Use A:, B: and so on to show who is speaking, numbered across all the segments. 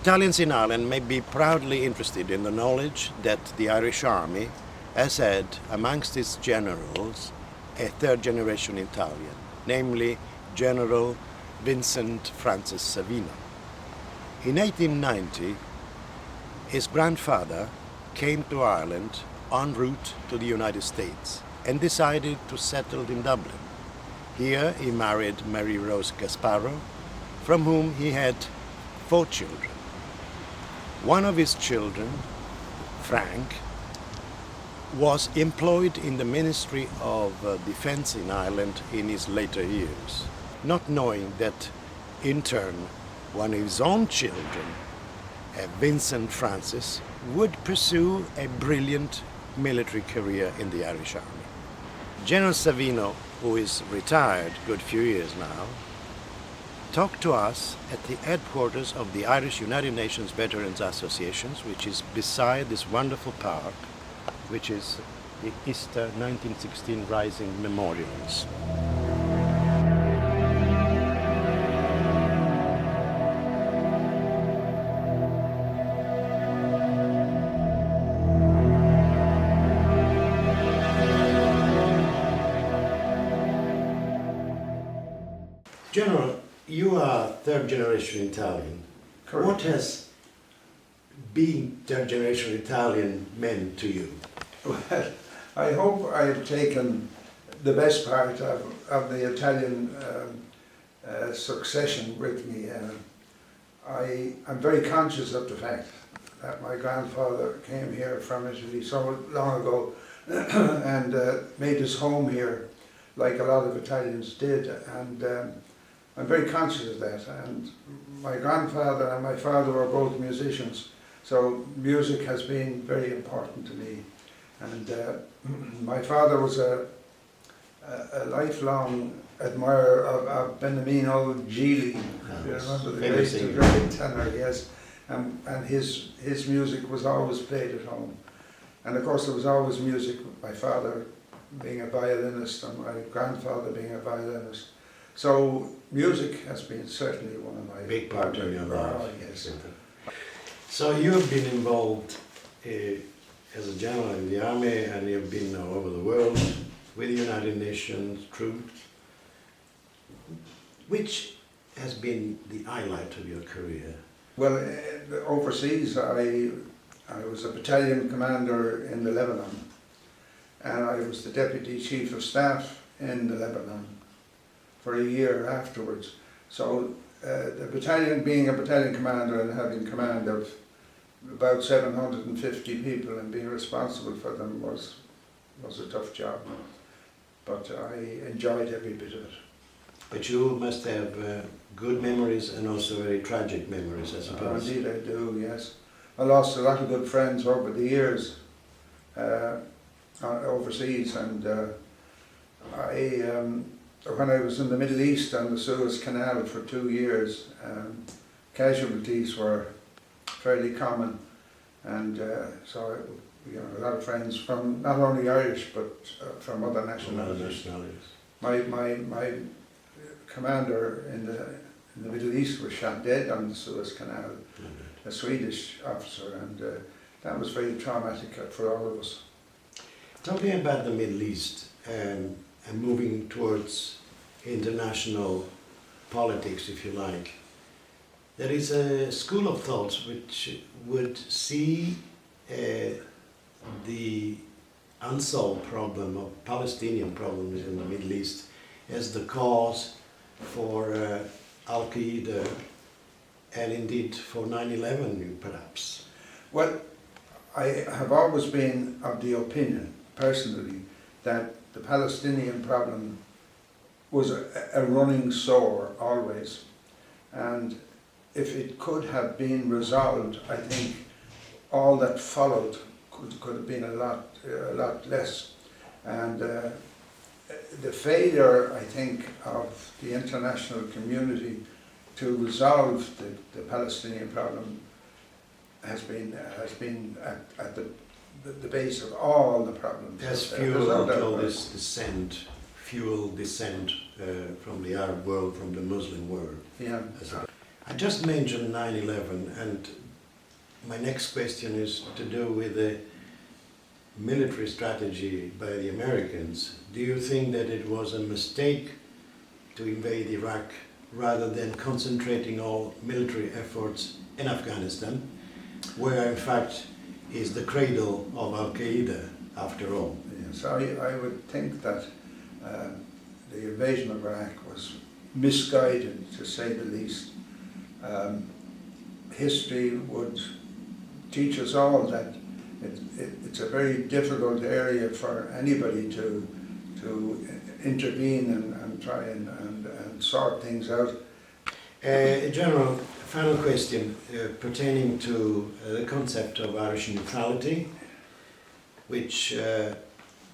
A: Italians in Ireland may be proudly interested in the knowledge that the Irish Army has had amongst its generals a third-generation Italian, namely General Vincent Francis Savino. In 1890, his grandfather came to Ireland en route to the United States and decided to settle in Dublin. Here he married Mary Rose Gasparo, from whom he had 4 children. One of his children, Frank, was employed in the Ministry of Defense in Ireland in his later years, not knowing that, in turn, one of his own children, Vincent Francis, would pursue a brilliant military career in the Irish Army. General Savino, who is retired a good few years now, talked to us at the headquarters of the Irish United Nations Veterans Associations, which is beside this wonderful park, which is the Easter 1916 Rising Memorials. General, you are third-generation Italian.
B: Correct.
A: What has being third-generation Italian meant to you?
B: Well, I hope I've taken the best part of the Italian succession with me. I'm very conscious of the fact that my grandfather came here from Italy so long ago and made his home here, like a lot of Italians did. And I'm very conscious of that. And my grandfather and my father were both musicians, so music has been very important to me. And my father was a lifelong admirer of Beniamino Gigli. If you remember the great tenor, yes. And his music was always played at home. And of course there was always music with my father being a violinist and my grandfather being a violinist. So music has been certainly one of my
A: big part of your life.
B: Yes.
A: So you have been involved as a general in the army, and you've been all over the world with the United Nations troops. Which has been the highlight of your career?
B: Well, overseas I was a battalion commander in the Lebanon, and I was the Deputy Chief of Staff in the Lebanon for a year afterwards. So the battalion, being a battalion commander and having command of about 750 people and being responsible for them was a tough job. But I enjoyed every bit of it.
A: But you must have good memories and also very tragic memories, I suppose.
B: Indeed I do, yes. I lost a lot of good friends over the years overseas, and when I was in the Middle East on the Suez Canal for 2 years, casualties were fairly common, and so a lot of friends from not only Irish but from other nationalities. My commander in the Middle East was shot dead on the Suez Canal, a Swedish officer, and that was very traumatic for all of us.
A: Talking about the Middle East and moving towards international politics, if you like, there is a school of thought which would see the unsolved problem of Palestinian problems in the Middle East as the cause for Al-Qaeda and indeed for 9/11 perhaps.
B: Well, I have always been of the opinion, personally, that the Palestinian problem was a running sore always, and if it could have been resolved, I think all that followed could have been a lot less. And the failure, I think, of the international community to resolve the Palestinian problem has been at the base of all the problems.
A: As fueled all this descent from the Arab world, from the Muslim world.
B: Yeah.
A: I just mentioned 9/11, and my next question is to do with the military strategy by the Americans. Do you think that it was a mistake to invade Iraq rather than concentrating all military efforts in Afghanistan, where in fact is the cradle of Al-Qaeda after all?
B: Yes, I would think that the invasion of Iraq was misguided, to say the least. History would teach us all that it's a very difficult area for anybody to intervene and try and sort things out.
A: General, final question pertaining to the concept of Irish neutrality, which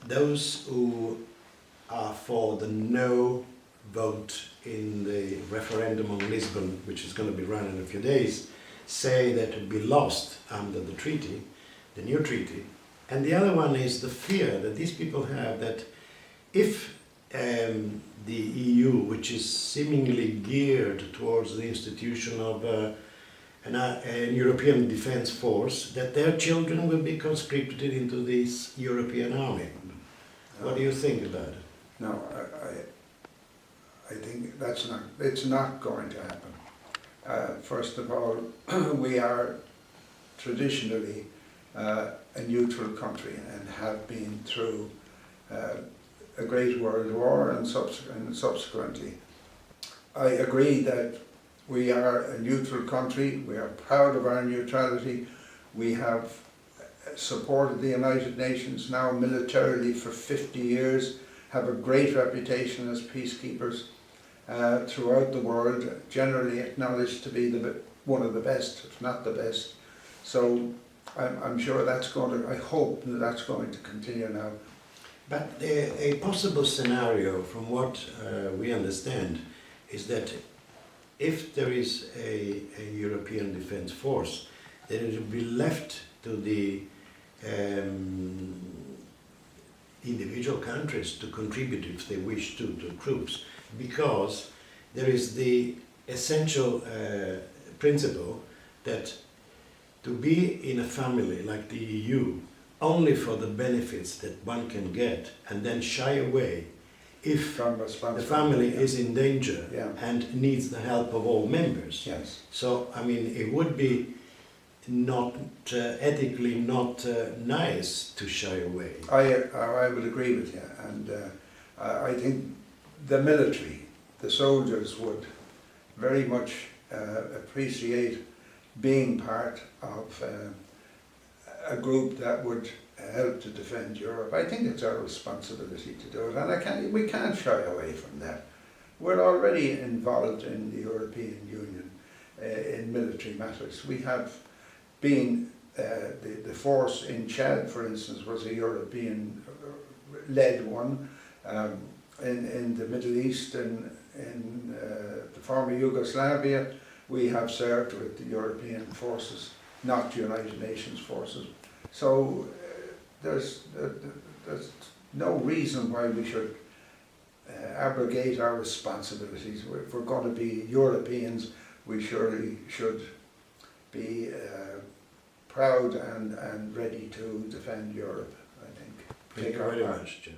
A: those who are for the no vote in the referendum on Lisbon, which is going to be run in a few days, say that it will be lost under the treaty, the new treaty. And the other one is the fear that these people have that if the EU, which is seemingly geared towards the institution of an European defence force, that their children will be conscripted into this European army. What do you think about it?
B: No, I think it's not going to happen. First of all, we are traditionally a neutral country and have been through a great world war and subsequently. I agree that we are a neutral country, we are proud of our neutrality, we have supported the United Nations now militarily for 50 years, have a great reputation as peacekeepers throughout the world, generally acknowledged to be one of the best, if not the best. So I'm sure that's going to, I hope that that's going to continue now.
A: But a possible scenario, from what we understand, is that if there is a European defence force, then it will be left to the individual countries to contribute if they wish to troops, because there is the essential principle that to be in a family like the EU only for the benefits that one can get and then shy away if the family is in danger and needs the help of all members.
B: Yes.
A: So, I mean, it would be not ethically not nice to shy away.
B: I would agree with you, and I think the military, the soldiers would very much appreciate being part of a group that would help to defend Europe. I think it's our responsibility to do it, and we can't shy away from that. We're already involved in the European Union in military matters. We have been, the force in Chad, for instance, was a European-led one. In the Middle East and in the former Yugoslavia, we have served with the European forces, not United Nations forces. So there's no reason why we should abrogate our responsibilities. If we're going to be Europeans, we surely should be proud and ready to defend Europe, I think.
A: Thank you very much, Jim.